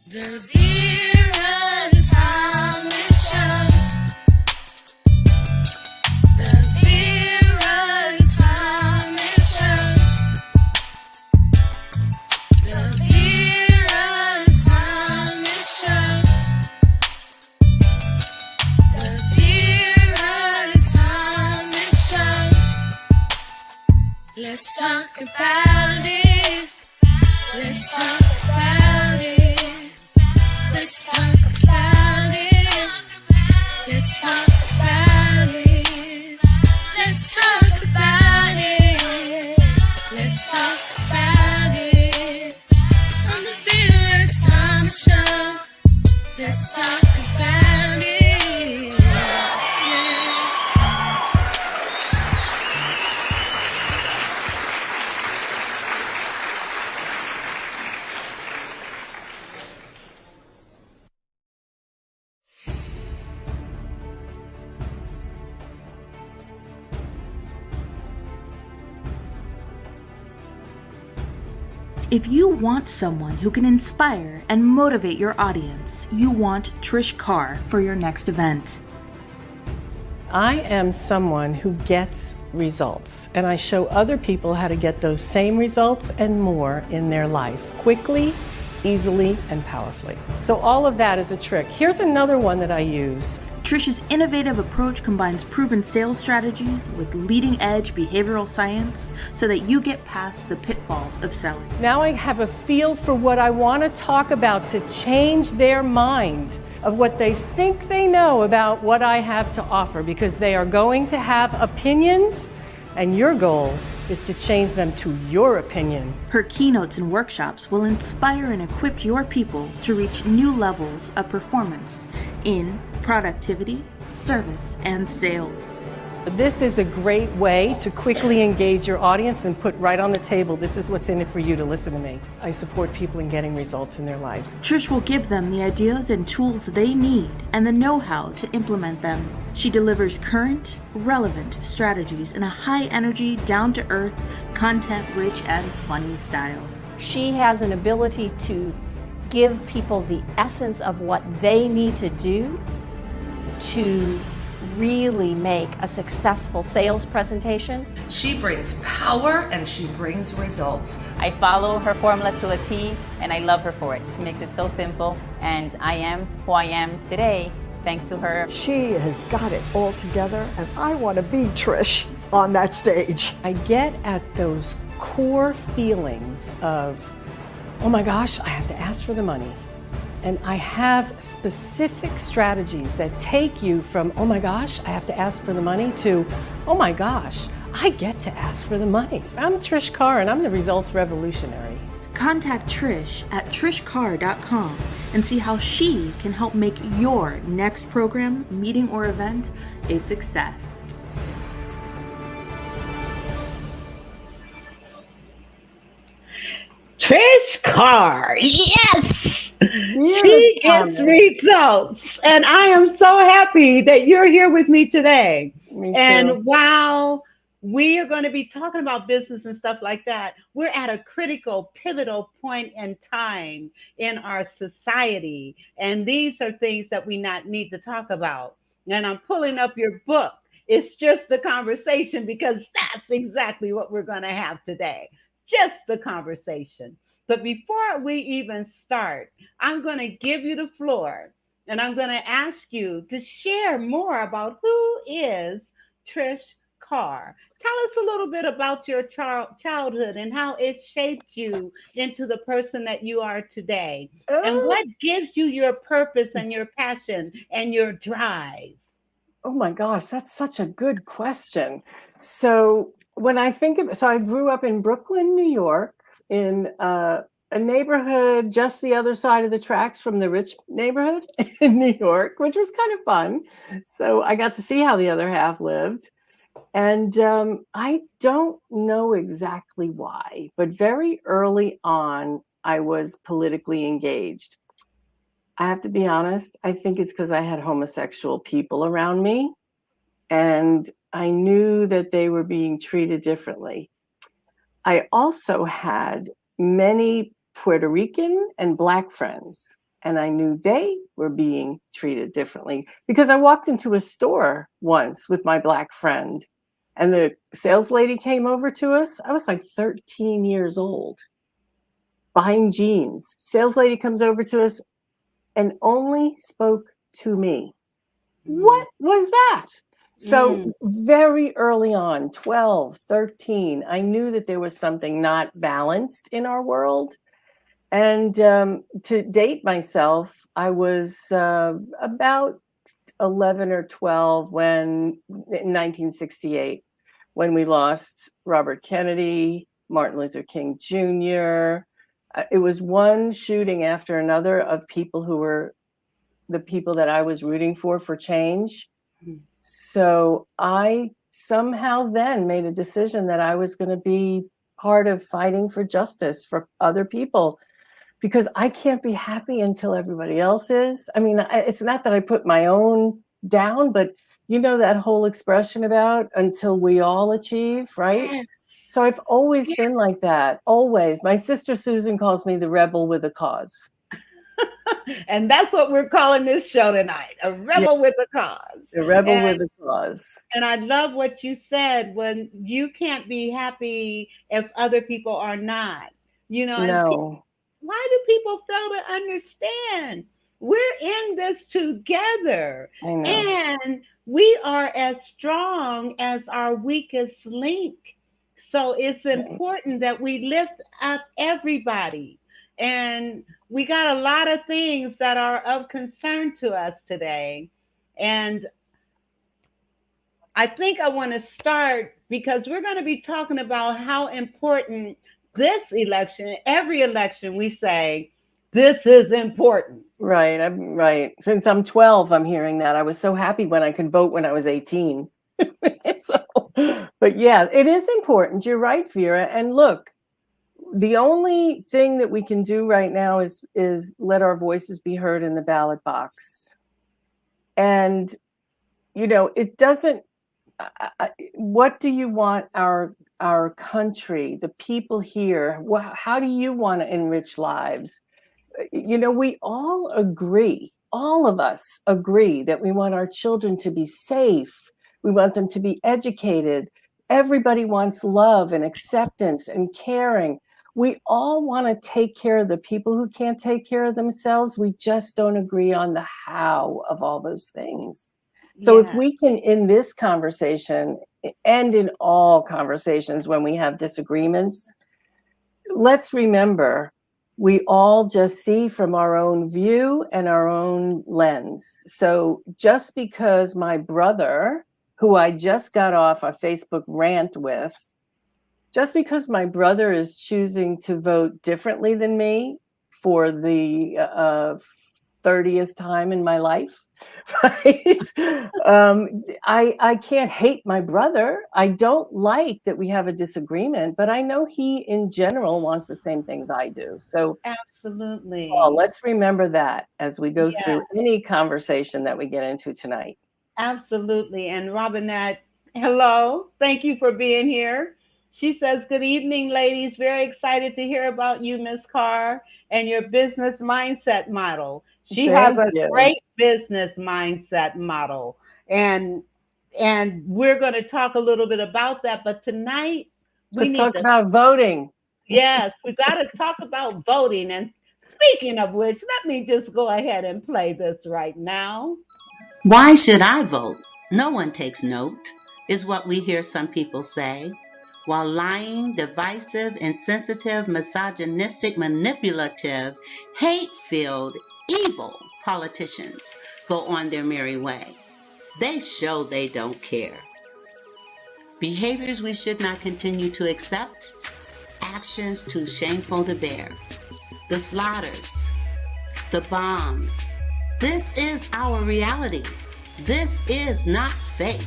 The Vera Thomas Show. The Vera Thomas Show. The Vera Thomas Show. The Vera Thomas Show. Let's talk about it. Let's talk about it. Let's talk about it. Let's talk about it. Let's talk about it. Let's talk about it. On the Vera Thomas Show. Let's talk about it. Yeah. If you want someone who can inspire and motivate your audience, you want Trish Carr for your next event. I am someone who gets results, and I show other people how to get those same results and more in their life, quickly, easily, and powerfully. So all of that is a trick. Here's another one that I use. Trish's innovative approach combines proven sales strategies with leading-edge behavioral science so that you get past the pitfalls of selling. Now I have a feel for what I want to talk about to change their mind of what they think they know about what I have to offer, because they are going to have opinions, and your goal is to change them to your opinion. Her keynotes and workshops will inspire and equip your people to reach new levels of performance in productivity, service, and sales. This is a great way to quickly engage your audience and put right on the table, this is what's in it for you to listen to me. I support people in getting results in their life. Trish will give them the ideas and tools they need and the know-how to implement them. She delivers current, relevant strategies in a high-energy, down-to-earth, content-rich, and funny style. She has an ability to give people the essence of what they need to do to really make a successful sales presentation. She brings power and she brings results. I follow her formula to a T, and I love her for it. She makes it so simple, and I am who I am today thanks to her. She has got it all together, and I want to be Trish on that stage. I get at those core feelings of, oh my gosh, I have to ask for the money. And I have specific strategies that take you from, oh my gosh, I have to ask for the money, to, oh my gosh, I get to ask for the money. I'm Trish Carr, and I'm the results revolutionary. Contact Trish at trishcarr.com and see how she can help make your next program, meeting, or event a success. Trish Carr, yes! She gets results. And I am so happy that you're here with me today. Me too. And while we are going to be talking about business and stuff like that, we're at a critical, pivotal point in time in our society. And these are things that we not need to talk about. And I'm pulling up your book. It's just a conversation, because that's exactly what we're going to have today. Just a conversation. But before we even start, I'm going to give you the floor, and I'm going to ask you to share more about who is Trish Carr. Tell us a little bit about your childhood and how it shaped you into the person that you are today. And what gives you your purpose and your passion and your drive? Oh my gosh, that's such a good question. So when I think of it, so I grew up in Brooklyn, New York, in a neighborhood just the other side of the tracks from the rich neighborhood in New York, which was kind of fun. So I got to see how the other half lived. And I don't know exactly why, but very early on, I was politically engaged. I have to be honest, I think it's because I had homosexual people around me, and I knew that they were being treated differently. I also had many Puerto Rican and Black friends, And I knew they were being treated differently because I walked into a store once with my Black friend, and the sales lady came over to us. I was like 13 years old, buying jeans. Sales lady comes over to us and only spoke to me. What was that? So very early on, 12, 13, I knew that there was something not balanced in our world. And to date myself, I was about 11 or 12 in 1968, when we lost Robert Kennedy, Martin Luther King Jr. It was one shooting after another of people who were the people that I was rooting for change. So I somehow then made a decision that I was going to be part of fighting for justice for other people, because I can't be happy until everybody else is. I mean, it's not that I put my own down, but you know that whole expression about until we all achieve, right? Yes. So I've always been like that, always. My sister Susan calls me the rebel with a cause. And that's what we're calling this show tonight, a rebel with a cause. A rebel with a cause. And I love what you said, when you can't be happy if other people are not. You know, no. Why do people fail to understand? We're in this together. I know. And we are as strong as our weakest link. So it's important that we lift up everybody. And we got a lot of things that are of concern to us today. And I think I want to start, because we're going to be talking about how important this election, every election we say, this is important. Right. I'm right. Since I'm 12, I'm hearing that. I was so happy when I could vote when I was 18. But yeah, it is important. You're right, Vera. And look, the only thing that we can do right now is let our voices be heard in the ballot box. And, you know, it doesn't, what do you want our country, the people here, how do you want to enrich lives? You know, we all agree, all of us agree that we want our children to be safe. We want them to be educated. Everybody wants love and acceptance and caring. We all want to take care of the people who can't take care of themselves. We just don't agree on the how of all those things. So if we can, in this conversation and in all conversations when we have disagreements, let's remember we all just see from our own view and our own lens. So just because my brother, who I just got off a Facebook rant with, just because my brother is choosing to vote differently than me for the 30th time in my life, right? I can't hate my brother. I don't like that we have a disagreement, but I know he in general wants the same things I do. So absolutely. Well, let's remember that as we go through any conversation that we get into tonight. Absolutely. And Robinette, hello. Thank you for being here. She says, good evening, ladies. Very excited to hear about you, Ms. Carr, and your business mindset model. She has a great business mindset model. And we're going to talk a little bit about that. But tonight, let's talk about voting. Yes, we got to talk about voting. And speaking of which, let me just go ahead and play this right now. Why should I vote? No one takes note, is what we hear some people say. While lying, divisive, insensitive, misogynistic, manipulative, hate-filled, evil politicians go on their merry way. They show they don't care. Behaviors we should not continue to accept, actions too shameful to bear. The slaughters, the bombs. This is our reality. This is not fake.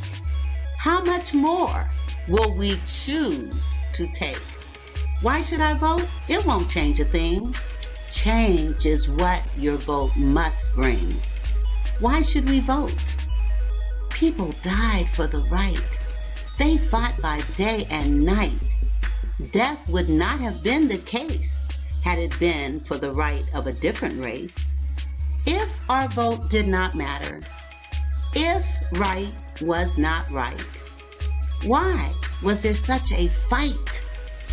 How much more will we choose to take? Why should I vote? It won't change a thing. Change is what your vote must bring. Why should we vote? People died for the right. They fought by day and night. Death would not have been the case had it been for the right of a different race. If our vote did not matter, if right was not right, why was there such a fight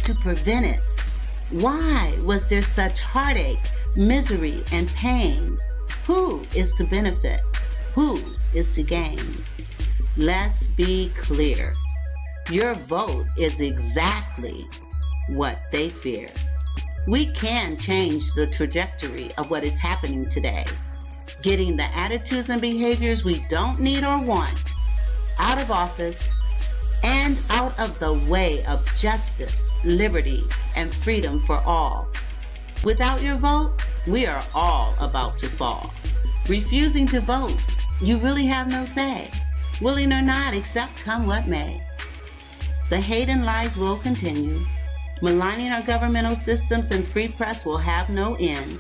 to prevent it? Why was there such heartache, misery, and pain? Who is to benefit? Who is to gain? Let's be clear. Your vote is exactly what they fear. We can change the trajectory of what is happening today, getting the attitudes and behaviors we don't need or want out of office and out of the way of justice, liberty, and freedom for all. Without your vote, we are all about to fall. Refusing to vote, you really have no say. Willing or not, accept come what may. The hate and lies will continue. Maligning our governmental systems and free press will have no end.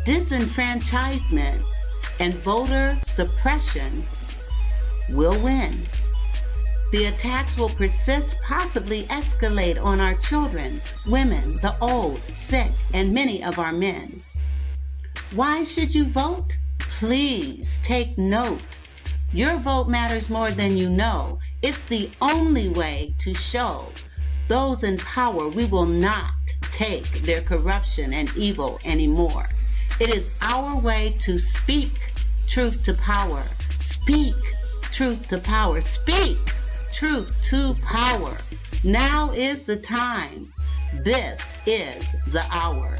Disenfranchisement and voter suppression will win. The attacks will persist, possibly escalate on our children, women, the old, sick, and many of our men. Why should you vote? Please take note. Your vote matters more than you know. It's the only way to show those in power we will not take their corruption and evil anymore. It is our way to speak truth to power. Speak truth to power. Speak truth to power. Now is the time. This is the hour.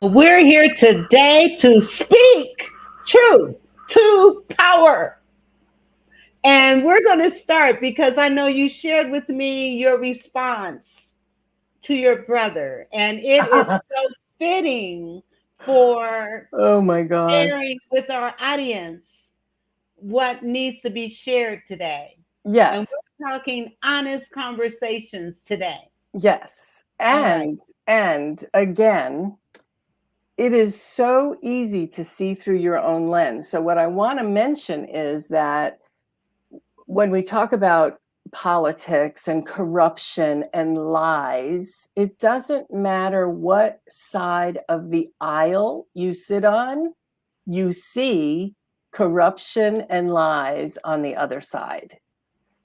We're here today to speak truth to power. And we're going to start because I know you shared with me your response to your brother. And it is so fitting for Oh my gosh. sharing with our audience what needs to be shared today. And Yes. we're talking honest conversations today. Yes. All right. And again, it is so easy to see through your own lens. So what I want to mention is that when we talk about politics and corruption and lies, it doesn't matter what side of the aisle you sit on, you see corruption and lies on the other side.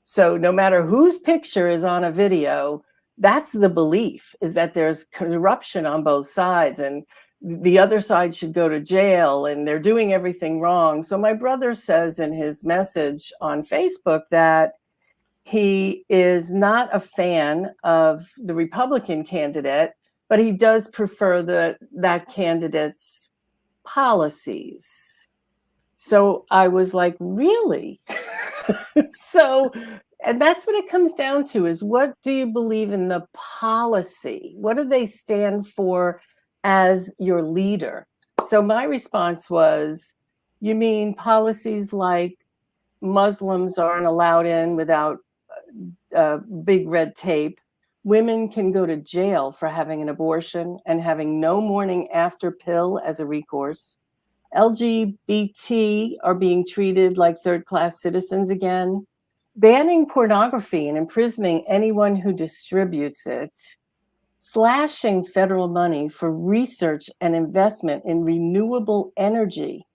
So no matter whose picture is on a video, that's the belief, is that there's corruption on both sides and the other side should go to jail and they're doing everything wrong. So my brother says in his message on Facebook that he is not a fan of the Republican candidate, but he does prefer that candidate's policies. So I was like, really? And that's what it comes down to, is what do you believe in the policy? What do they stand for as your leader? So my response was, you mean policies like Muslims aren't allowed in without big red tape? Women can go to jail for having an abortion and having no morning after pill as a recourse. LGBT are being treated like third-class citizens again. Banning pornography and imprisoning anyone who distributes it. Slashing federal money for research and investment in renewable energy.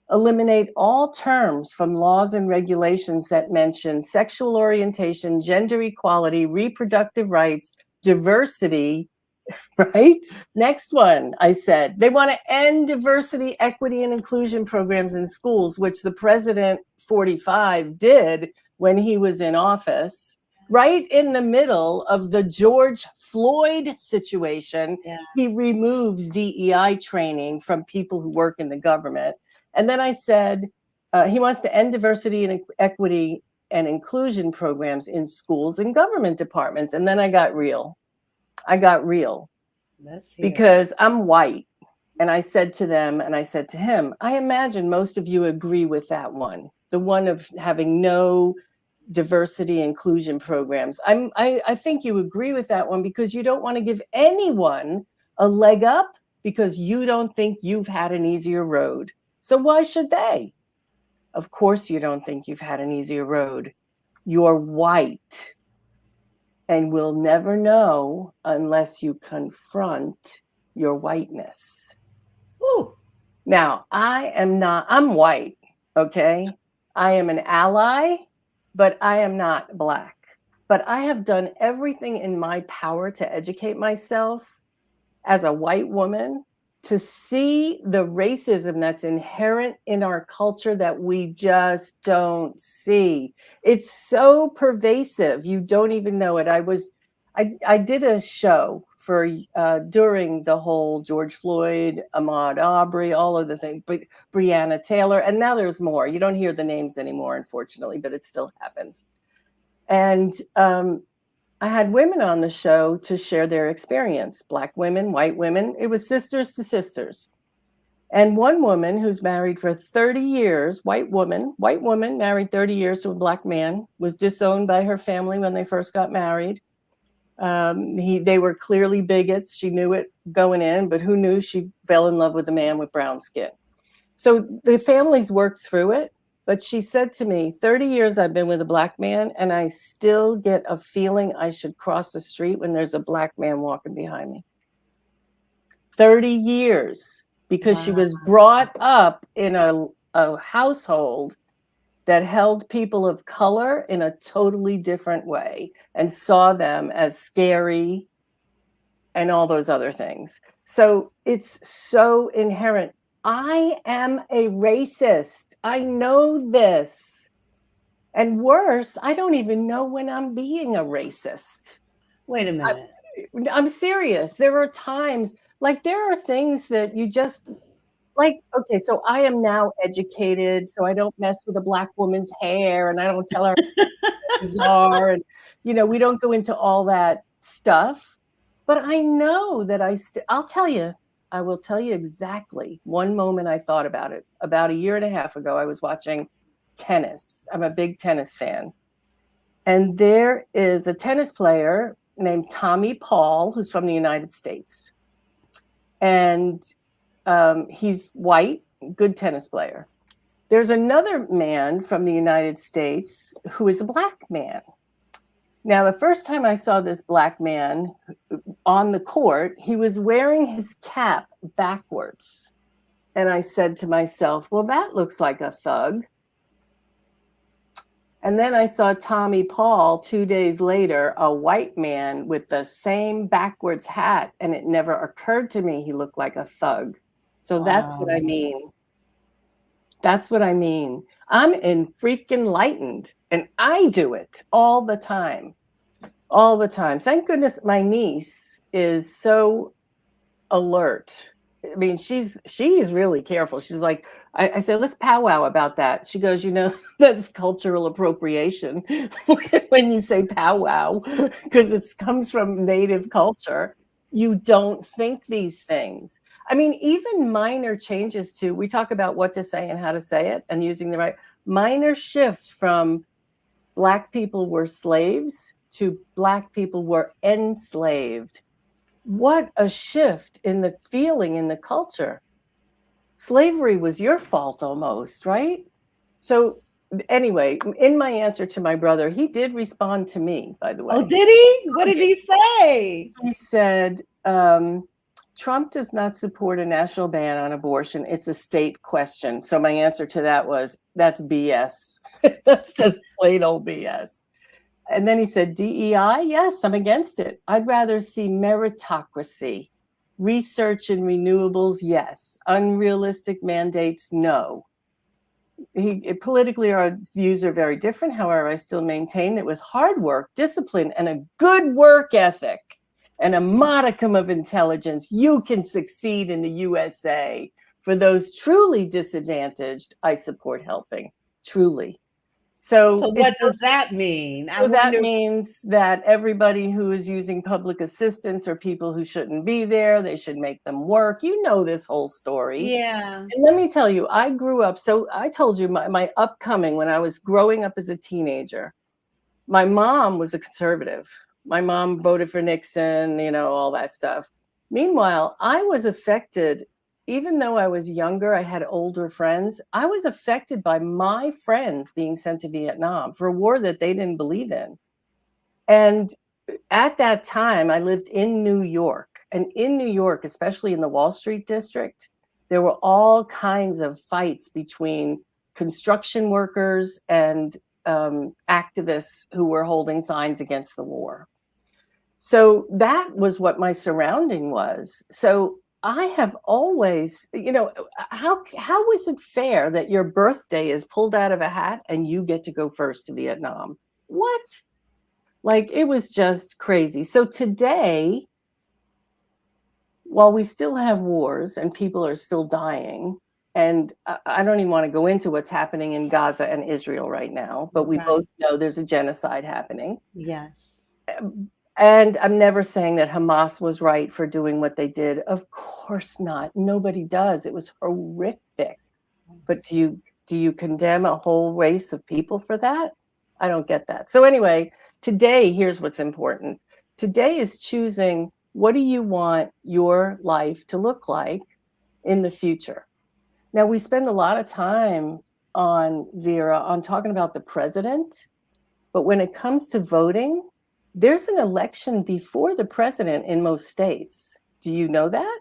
Eliminate all terms from laws and regulations that mention sexual orientation, gender equality, reproductive rights, diversity, right? Next one, I said, they want to end diversity, equity, and inclusion programs in schools, which the president 45 did when he was in office. Right in the middle of the George Floyd situation, he removes DEI training from people who work in the government. And then I said, he wants to end diversity and equity and inclusion programs in schools and government departments. And then I got real. Because I'm white. And I said to them, and I said to him, I imagine most of you agree with that one, the one of having no diversity inclusion programs. I think you agree with that one because you don't want to give anyone a leg up because you don't think you've had an easier road. So why should they? Of course you don't think you've had an easier road. You're white and will never know unless you confront your whiteness. Ooh. Now, I'm white, okay? I am an ally, but I am not Black. But I have done everything in my power to educate myself as a white woman to see the racism that's inherent in our culture that we just don't see. It's so pervasive, you don't even know it. I did a show for during the whole George Floyd, Ahmaud Arbery, all of the things, but Breonna Taylor, and now there's more. You don't hear the names anymore, unfortunately, but it still happens. And I had women on the show to share their experience, Black women, white women. It was sisters to sisters. And one woman who's married for 30 years, white woman, married 30 years to a Black man, was disowned by her family when they first got married. They were clearly bigots. She knew it going in, but who knew she fell in love with a man with brown skin. So the families worked through it. But she said to me, 30 years I've been with a Black man, and I still get a feeling I should cross the street when there's a Black man walking behind me. 30 years, because she was brought up in a household that held people of color in a totally different way and saw them as scary and all those other things. So it's so inherent. I am a racist. I know this. And worse, I don't even know when I'm being a racist. Wait a minute. I'm serious. There are times, like there are things that you just, like, okay, so I am now educated, so I don't mess with a Black woman's hair and I don't tell her bizarre. And, you know, we don't go into all that stuff. But I know that I'll tell you, I will tell you exactly one moment I thought about it. About a year and a half ago, I was watching tennis. I'm a big tennis fan. And there is a tennis player named Tommy Paul, who's from the United States. And he's white, good tennis player. There's another man from the United States who is a Black man. Now, the first time I saw this Black man on the court, he was wearing his cap backwards. And I said to myself, well, that looks like a thug. And then I saw Tommy Paul 2 days later, a white man with the same backwards hat. And it never occurred to me he looked like a thug. So that's what I mean. That's what I mean. I'm freaking enlightened, and I do it all the time. All the time. Thank goodness my niece is so alert. I mean, she's really careful. She's like, I said, let's powwow about that. She goes, you know, that's cultural appropriation when you say powwow, because it comes from Native culture. You don't think these things. I mean, even minor changes to, we talk about what to say and how to say it and using the right, minor shift from Black people were slaves to Black people were enslaved. What a shift in the feeling in the culture. Slavery was your fault almost, right? So anyway, in my answer to my brother, he did respond to me, by the way. Oh, did he? What did he say? He said, Trump does not support a national ban on abortion. It's a state question. So my answer to that was, that's BS. That's just plain old BS. And then he said, DEI, yes, I'm against it. I'd rather see meritocracy. Research and renewables, yes. Unrealistic mandates, no. Politically, our views are very different. However, I still maintain that with hard work, discipline, and a good work ethic, and a modicum of intelligence, you can succeed in the USA. For those truly disadvantaged, I support helping, truly. So what does that mean? So that means that everybody who is using public assistance or people who shouldn't be there, they should make them work. You know this whole story. Yeah. And let me tell you, I grew up, so I told you my upcoming, when I was growing up as a teenager, my mom was a conservative. My mom voted for Nixon, you know, all that stuff. Meanwhile, I was affected even though I was younger, I had older friends. I was affected by my friends being sent to Vietnam for a war that they didn't believe in. And at that time, I lived in New York. And in New York, especially in the Wall Street district, there were all kinds of fights between construction workers and activists who were holding signs against the war. So that was what my surrounding was. So I have always, how is it fair that your birthday is pulled out of a hat and you get to go first to Vietnam? What? Like, it was just crazy. So today, while we still have wars and people are still dying, and I don't even want to go into what's happening in Gaza and Israel right now, but we both know there's a genocide happening. Yes. And I'm never saying that Hamas was right for doing what they did. Of course not. Nobody does. It was horrific. But do you condemn a whole race of people for that? I don't get that. So anyway, today, here's what's important. Today is choosing, what do you want your life to look like in the future? Now, we spend a lot of time on Vera on talking about the president, but when it comes to voting, there's an election before the president in most states. Do you know that?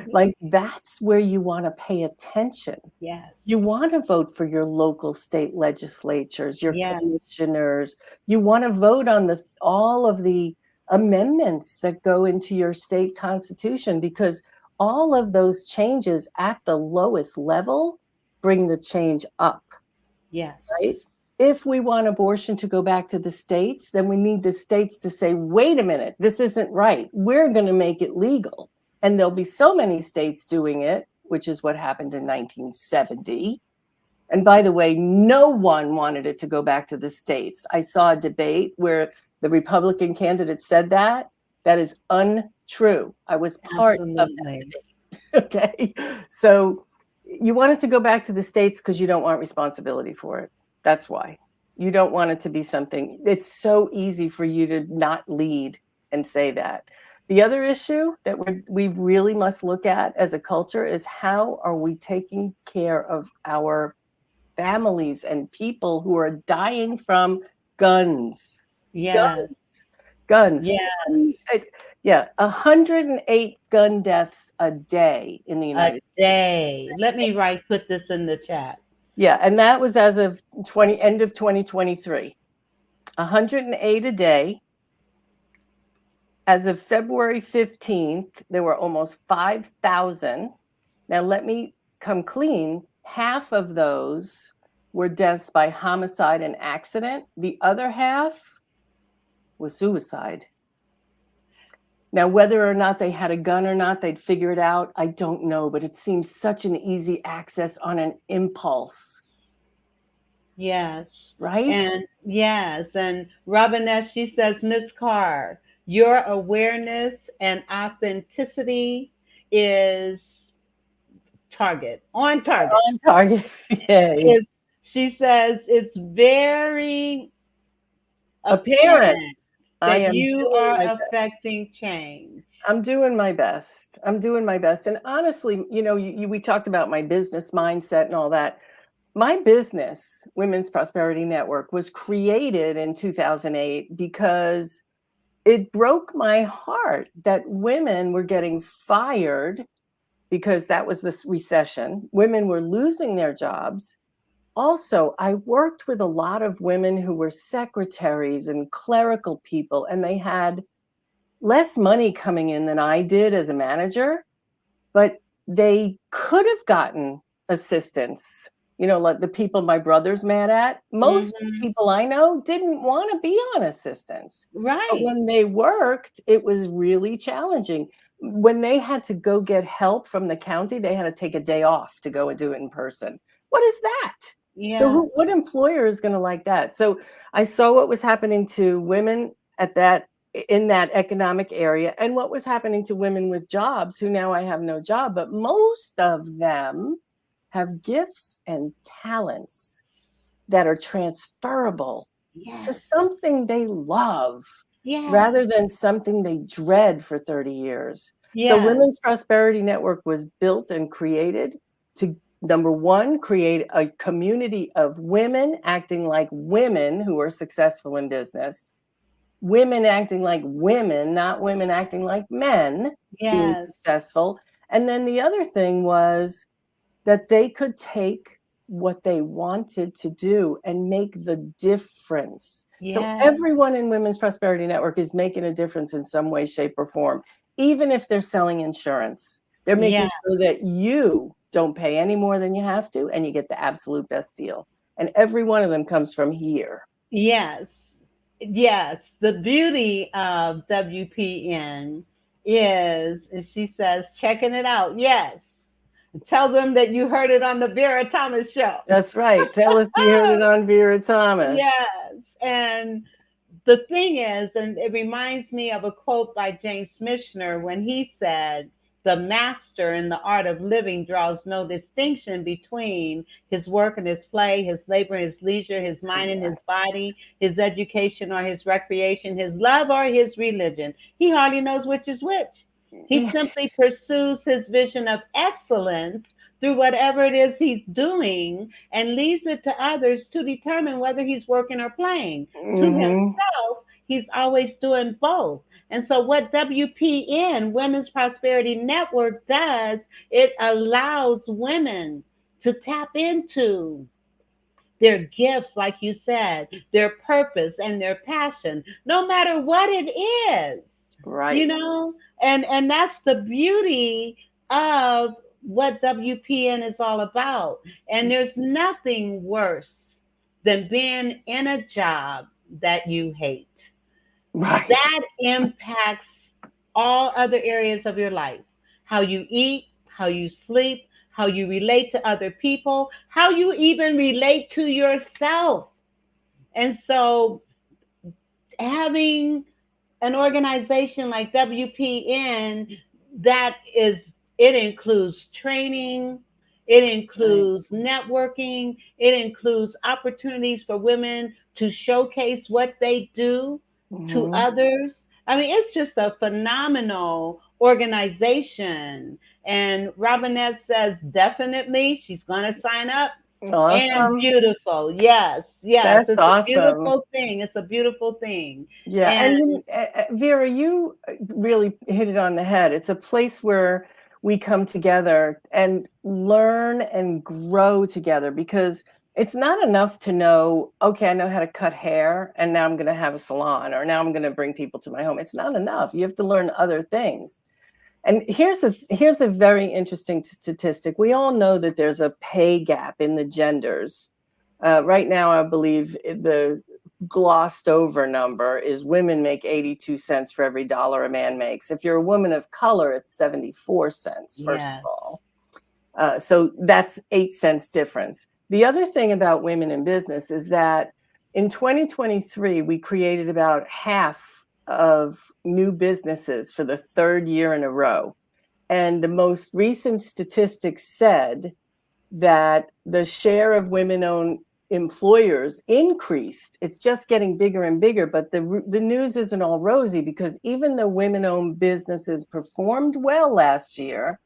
Like, that's where you want to pay attention. Yes. You want to vote for your local state legislatures, your commissioners. You want to vote on all of the amendments that go into your state constitution, because all of those changes at the lowest level bring the change up. Yes. Right? If we want abortion to go back to the states, then we need the states to say, wait a minute, this isn't right. We're going to make it legal. And there'll be so many states doing it, which is what happened in 1970. And by the way, no one wanted it to go back to the states. I saw a debate where the Republican candidate said that. That is untrue. I was part of that debate. Okay. So you want it to go back to the states because you don't want responsibility for it. That's why. You don't want it to be something. It's so easy for you to not lead and say that. The other issue that we really must look at as a culture is, how are we taking care of our families and people who are dying from guns? Yes. Guns. Yes. 108 gun deaths a day in the United States. Let me put this in the chat. Yeah, and that was as of end of 2023. 108 a day. As of February 15th, there were almost 5,000. Now, let me come clean. Half of those were deaths by homicide and accident. The other half was suicide. Now, whether or not they had a gun or not, they'd figure it out. I don't know, but it seems such an easy access on an impulse. Yes. Right? And yes. And Robinette, she says, Miss Carr, your awareness and authenticity is on target. On target. Yay. She says it's very apparent that you are affecting change. I'm doing my best. And honestly, we talked about my business mindset and all that. My business, Women's Prosperity Network, was created in 2008 because it broke my heart that women were getting fired, because that was this recession. Women were losing their jobs. Also, I worked with a lot of women who were secretaries and clerical people, and they had less money coming in than I did as a manager, but they could have gotten assistance. Like the people my brother's mad at, most people I know didn't want to be on assistance. Right. But when they worked, it was really challenging. When they had to go get help from the county, they had to take a day off to go and do it in person. What is that? Yeah. So what employer is going to like that? So I saw what was happening to women in that economic area, and what was happening to women with jobs who now I have no job, but most of them have gifts and talents that are transferable to something they love rather than something they dread for 30 years. So Yes. Women's Prosperity Network was built and created to, number one, create a community of women acting like women who are successful in business, women acting like women, not women acting like men being Yes. successful. And then the other thing was that they could take what they wanted to do and make the difference. So Yes. everyone in Women's Prosperity Network is making a difference in some way, shape, or form. Even if they're selling insurance, they're making Yeah. sure that you don't pay any more than you have to, and you get the absolute best deal. And every one of them comes from here. Yes. Yes. The beauty of WPN is, and she says, checking it out. Yes. Tell them that you heard it on the Vera Thomas show. That's right. Tell us you heard it on Vera Thomas. Yes. And the thing is, and it reminds me of a quote by James Michener when he said, the master in the art of living draws no distinction between his work and his play, his labor, his leisure, his mind and his body, his education or his recreation, his love or his religion. He hardly knows which is which. He simply pursues his vision of excellence through whatever it is he's doing and leaves it to others to determine whether he's working or playing. To himself, he's always doing both. And so what WPN, Women's Prosperity Network, does, it allows women to tap into their gifts, like you said, their purpose and their passion, no matter what it is. Right. You know, and that's the beauty of what WPN is all about. And there's nothing worse than being in a job that you hate. Right. That impacts all other areas of your life. How you eat, how you sleep, how you relate to other people, how you even relate to yourself. And so having an organization like WPN it includes training, it includes networking, it includes opportunities for women to showcase what they do to others. I mean, it's just a phenomenal organization. And Robinette says definitely she's going to sign up. Awesome. And beautiful. Yes. That's It's awesome. a beautiful thing. It's a beautiful thing. Yeah. And Vera, you really hit it on the head. It's a place where we come together and learn and grow together, because it's not enough to know, okay, I know how to cut hair and now I'm going to have a salon, or now I'm going to bring people to my home. It's not enough. You have to learn other things. And here's a very interesting statistic. We all know that there's a pay gap in the genders. Right now, I believe the glossed over number is women make 82 cents for every dollar a man makes. If you're a woman of color, it's 74 cents, first of all. So that's 8 cents difference. The other thing about women in business is that in 2023, we created about half of new businesses for the third year in a row. And the most recent statistics said that the share of women-owned employers increased. It's just getting bigger and bigger, but the news isn't all rosy, because even though women-owned businesses performed well last year,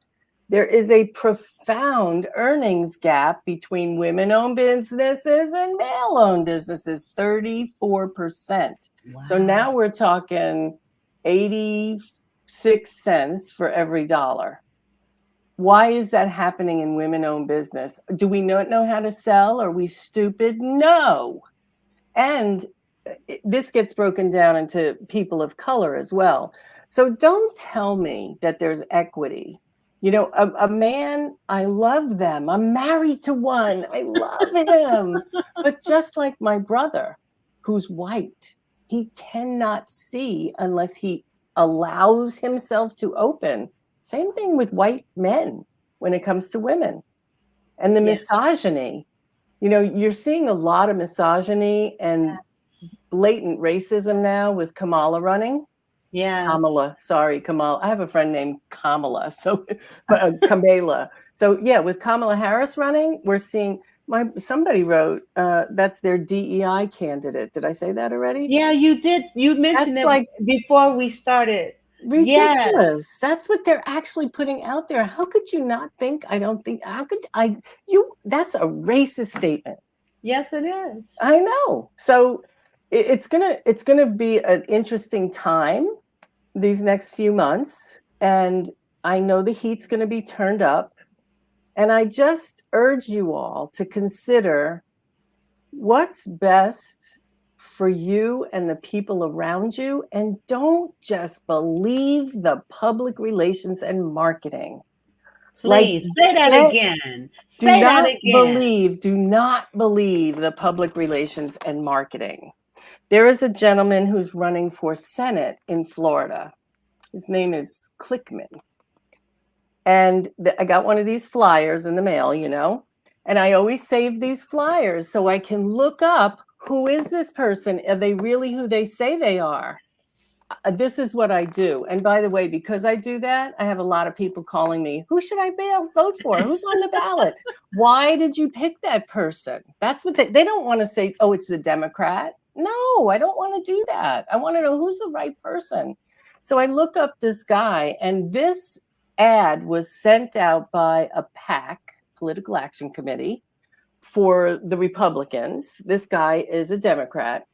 there is a profound earnings gap between women-owned businesses and male-owned businesses, 34%. Wow. So now we're talking 86 cents for every dollar. Why is that happening in women-owned business? Do we not know how to sell? Are we stupid? No. And this gets broken down into people of color as well. So don't tell me that there's equity. You know, a man, I love them. I'm married to one. I love him. But just like my brother, who's white, he cannot see unless he allows himself to open. Same thing with white men when it comes to women. And the misogyny, you know, you're seeing a lot of misogyny and blatant racism now with Kamala running. Yeah. Kamala. I have a friend named Kamala. So Kamala. So yeah, with Kamala Harris running, we're seeing somebody wrote that's their DEI candidate. Did I say that already? Yeah, you did. You mentioned it before we started Yes. Ridiculous. That's what they're actually putting out there. How could you not think? I don't think, how could that's a racist statement. Yes, it is. I know. So it's gonna be an interesting time these next few months, and I know the heat's gonna be turned up. And I just urge you all to consider what's best for you and the people around you, and don't just believe the public relations and marketing. Please say that again. Say that again. Do not believe the public relations and marketing. There is a gentleman who's running for Senate in Florida. His name is Clickman. And I got one of these flyers in the mail, and I always save these flyers so I can look up, who is this person? Are they really who they say they are? This is what I do. And by the way, because I do that, I have a lot of people calling me, who should I vote for? Who's on the ballot? Why did you pick that person? That's what they don't want to say, oh, it's the Democrat. No, I don't want to do that. I want to know who's the right person. So I look up this guy, and this ad was sent out by a PAC, Political Action Committee, for the Republicans. This guy is a Democrat.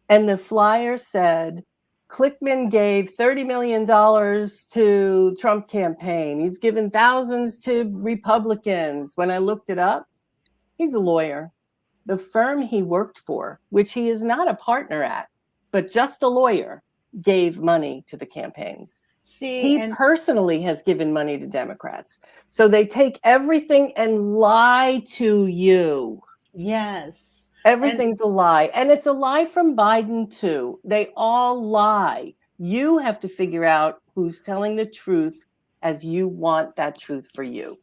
And the flyer said, Clickman gave $30 million to Trump campaign. He's given thousands to Republicans. When I looked it up, he's a lawyer. The firm he worked for, which he is not a partner at, but just a lawyer, gave money to the campaigns. He personally has given money to Democrats. So they take everything and lie to you. Yes. Everything's a lie. And it's a lie from Biden, too. They all lie. You have to figure out who's telling the truth as you want that truth for you.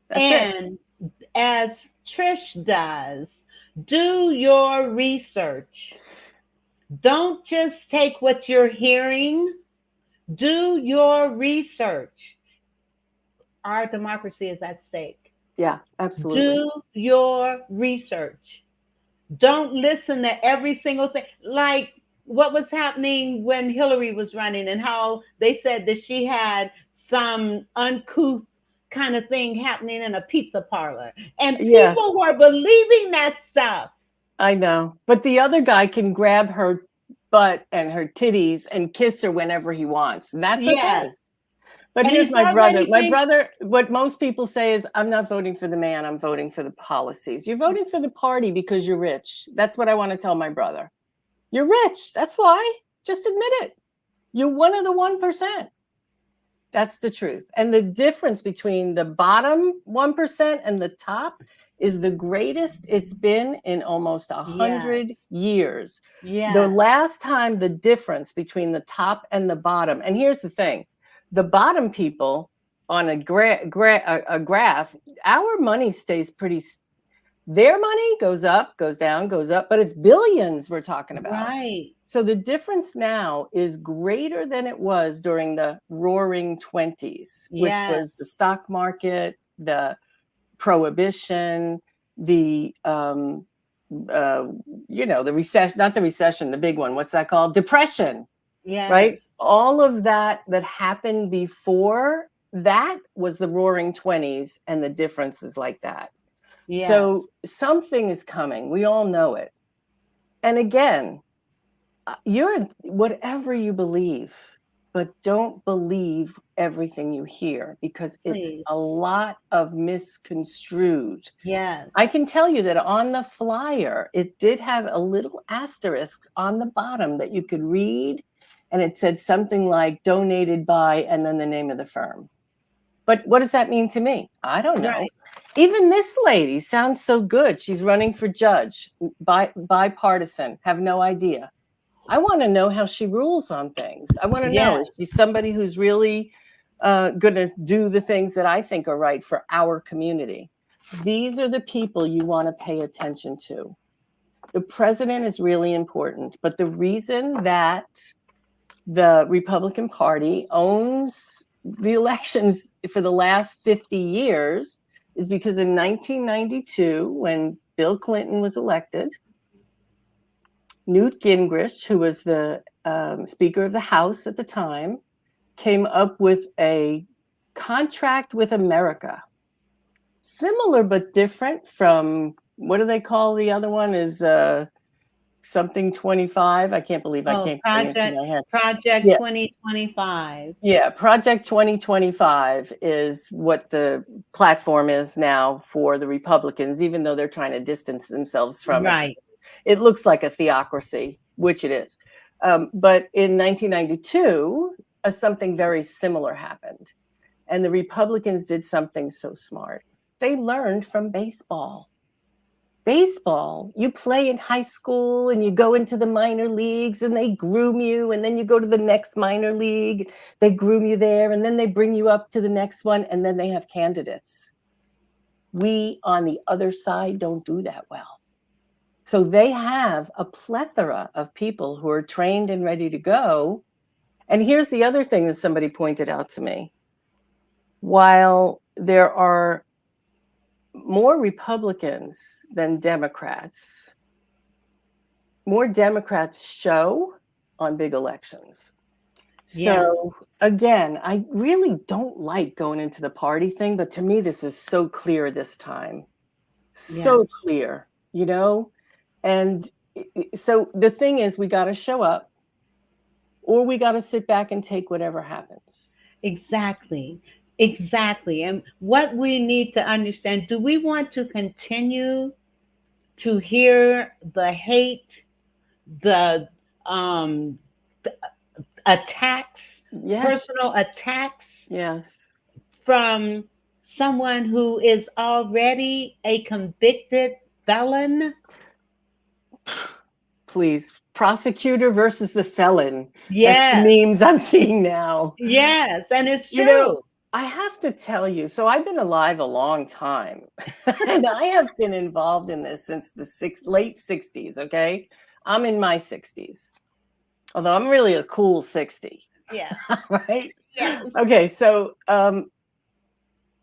That's it. As Trish does, do your research. Don't just take what you're hearing. Do your research. Our democracy is at stake. Yeah, absolutely. Do your research. Don't listen to every single thing. Like what was happening when Hillary was running, and how they said that she had some uncouth kind of thing happening in a pizza parlor. And people were believing that stuff. I know. But the other guy can grab her butt and her titties and kiss her whenever he wants. And that's okay. But here's my brother. My brother, what most people say is, I'm not voting for the man, I'm voting for the policies. You're voting for the party because you're rich. That's what I want to tell my brother. You're rich. That's why. Just admit it. You're one of the 1%. That's the truth. And the difference between the bottom 1% and the top is the greatest it's been in almost 100 years. Yeah. The last time the difference between the top and the bottom, and here's the thing, the bottom people on a graph, our money stays pretty, their money goes up, goes down, goes up, but it's billions we're talking about. Right. So the difference now is greater than it was during the roaring 20s, which was the stock market, the prohibition, the the recession, not the recession, the big one, what's that called? Depression. Yeah. Right? All of that happened before that was the roaring 20s, and the difference is like that. Yeah. So something is coming. We all know it. And again, you're whatever you believe, but don't believe everything you hear, because it's a lot of misconstrued. Yeah. I can tell you that on the flyer, it did have a little asterisk on the bottom that you could read, and it said something like donated by, and then the name of the firm. But what does that mean to me? I don't know. Right. Even this lady sounds so good. She's running for judge, bipartisan, have no idea. I want to know how she rules on things. I want to know, is she somebody who's really going to do the things that I think are right for our community? These are the people you want to pay attention to. The president is really important, but the reason that the Republican Party owns the elections for the last 50 years is because in 1992, when Bill Clinton was elected, Newt Gingrich, who was the Speaker of the House at the time, came up with a contract with America. Similar but different from, what do they call the other one? Is something 25? I can't believe I can't bring it to my head. Project Yeah. 2025. Yeah, Project 2025 is what the platform is now for the Republicans, even though they're trying to distance themselves from Right. it. It looks like a theocracy, which it is. But in 1992, something very similar happened. And the Republicans did something so smart. They learned from baseball. Baseball, you play in high school and you go into the minor leagues and they groom you, and then you go to the next minor league, they groom you there, and then they bring you up to the next one, and then they have candidates. We on the other side don't do that well. So they have a plethora of people who are trained and ready to go. And here's the other thing that somebody pointed out to me. While there are more Republicans than Democrats, more Democrats show on big elections. So again, I really don't like going into the party thing, but to me, this is so clear this time. So clear, you know? And so the thing is, we got to show up, or we got to sit back and take whatever happens. Exactly. Exactly. And what we need to understand, do we want to continue to hear the hate, the attacks, personal attacks from someone who is already a convicted felon? Please, prosecutor versus the felon. Yes. That's the memes I'm seeing now. Yes, and it's true. You know, I have to tell you, so I've been alive a long time, and I have been involved in this since the late 60s, okay? I'm in my 60s, although I'm really a cool 60. Yeah. Right? Yes. Okay, so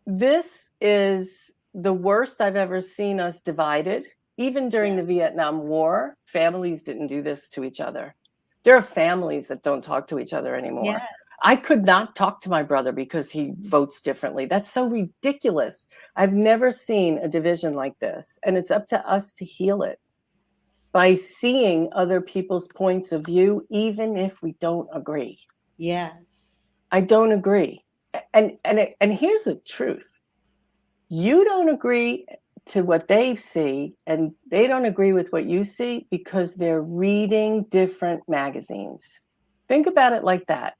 this is the worst I've ever seen us divided. Even during the Vietnam War, families didn't do this to each other. There are families that don't talk to each other anymore. Yes. I could not talk to my brother because he votes differently. That's so ridiculous. I've never seen a division like this. And it's up to us to heal it by seeing other people's points of view, even if we don't agree. Yes. I don't agree. And here's the truth. You don't agree to what they see, and they don't agree with what you see because they're reading different magazines. Think about it like that.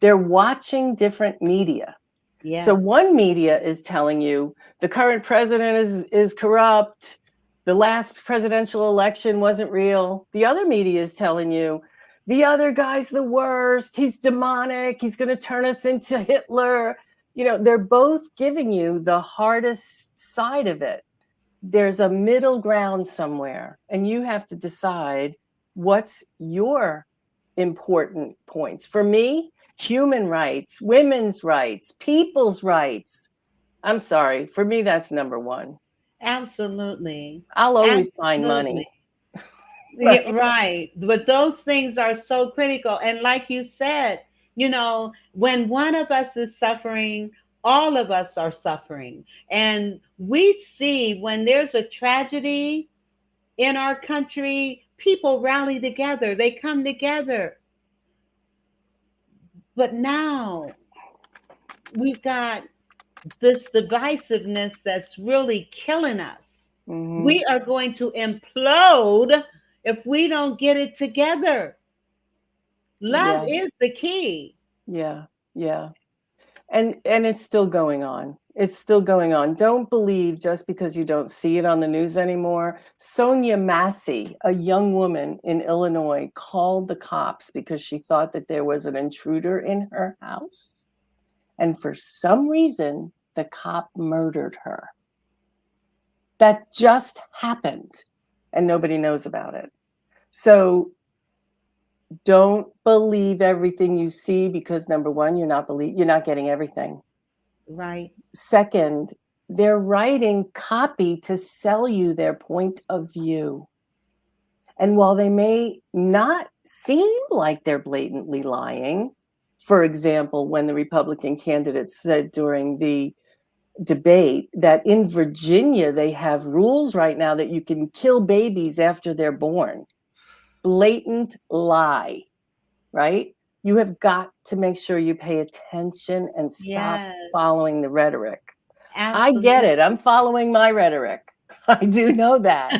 They're watching different media. Yeah. So one media is telling you the current president is corrupt. The last presidential election wasn't real. The other media is telling you the other guy's the worst. He's demonic. He's going to turn us into Hitler. You know, they're both giving you the hardest side of it. There's a middle ground somewhere, and you have to decide what's your important points. For me, human rights, women's rights, people's rights. I'm sorry. For me, that's number one. Absolutely. I'll always find money. Right. Right. But those things are so critical. And like you said, you know, when one of us is suffering, all of us are suffering. And we see when there's a tragedy in our country, people rally together, they come together. But now we've got this divisiveness that's really killing us. Mm-hmm. We are going to implode if we don't get it together. Love is the key. Yeah. Yeah. And it's still going on. It's still going on. Don't believe just because you don't see it on the news anymore. Sonia Massey, a young woman in Illinois, called the cops because she thought that there was an intruder in her house. And for some reason, the cop murdered her. That just happened, and nobody knows about it. So don't believe everything you see because number one, you're not getting everything. Right. Second, they're writing copy to sell you their point of view. And while they may not seem like they're blatantly lying, for example, when the Republican candidate said during the debate that in Virginia, they have rules right now that you can kill babies after they're born. Blatant lie, right? You have got to make sure you pay attention and stop Yes, following the rhetoric. I absolutely. get it. I'm following my rhetoric. I do know that.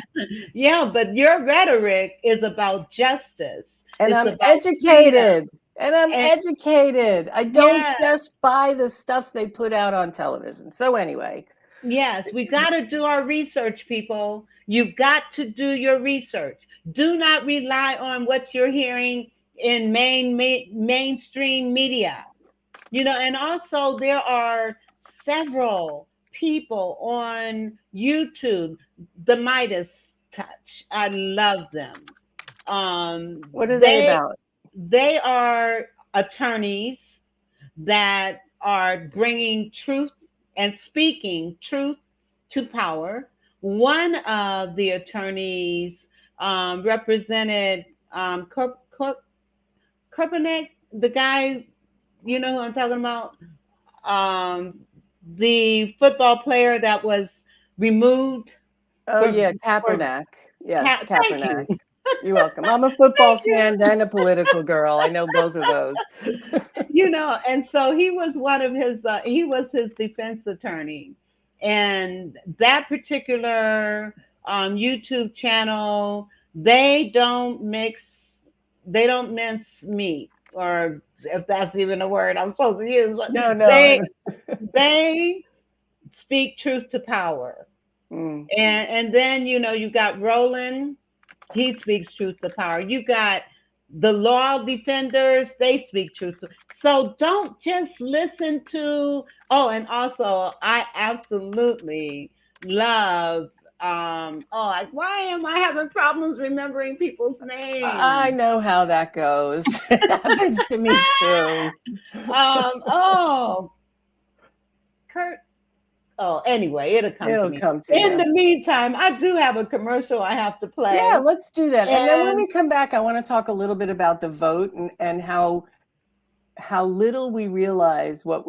Yeah, but your rhetoric is about justice. And It's I'm about freedom. educated. And I'm And educated. I don't yes, just buy the stuff they put out on television. So anyway, yes, we got to do our research, people. You've got to do your research. Do not rely on what you're hearing in mainstream media. And also there are several people on YouTube, the Midas Touch. I love them. what are they about? They are attorneys that are bringing truth and speaking truth to power. One of the attorneys represented Kaepernick, the guy, you know who I'm talking about? Um, the football player that was removed. Oh, yeah, Kaepernick. Yes, Thank Kaepernick. you. You're welcome. I'm a football Thank you. fan and a political girl. I know both of those. And so he was he was his defense attorney. And that particular YouTube channel, they don't mince meat, or if that's even a word I'm supposed to use. But No. they speak truth to power. Mm. And then, you got Roland, he speaks truth to power. You got the law defenders, they speak truth to. So don't just listen to, and also I absolutely love why am I having problems remembering people's names? I know how that goes. It happens to me too. Kurt. Oh, anyway, it'll come to me. Come to In you. the meantime, I do have a commercial I have to play. Yeah, let's do that. And then when And- we come back, I want to talk a little bit about the vote and how little we realize what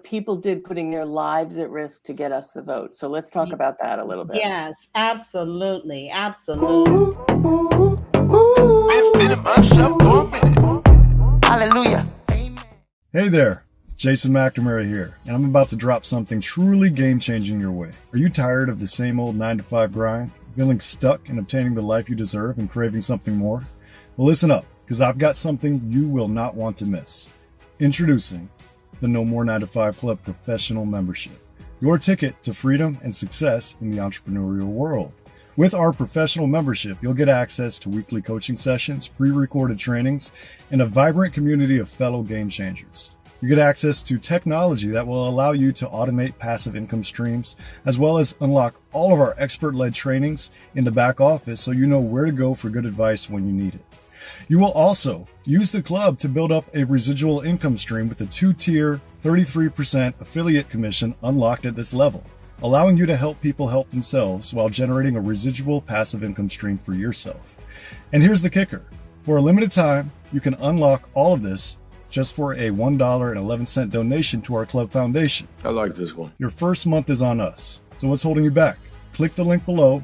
people did putting their lives at risk to get us the vote. So let's talk about that a little bit. Yes, absolutely. Absolutely. Hallelujah. Hey there, Jason McNamara here, and I'm about to drop something truly game-changing your way. Are you tired of the same old 9-to-5 grind, feeling stuck in obtaining the life you deserve and craving something more? Well, listen up, because I've got something you will not want to miss. Introducing the No More 9-to-5 Club Professional Membership, your ticket to freedom and success in the entrepreneurial world. With our professional membership, you'll get access to weekly coaching sessions, pre-recorded trainings, and a vibrant community of fellow game changers. You get access to technology that will allow you to automate passive income streams, as well as unlock all of our expert-led trainings in the back office so you know where to go for good advice when you need it. You will also use the club to build up a residual income stream with a 2-tier 33% affiliate commission unlocked at this level, allowing you to help people help themselves while generating a residual passive income stream for yourself. And here's the kicker. For a limited time, you can unlock all of this just for a $1.11 donation to our club foundation. I like this one. Your first month is on us. So what's holding you back? Click the link below,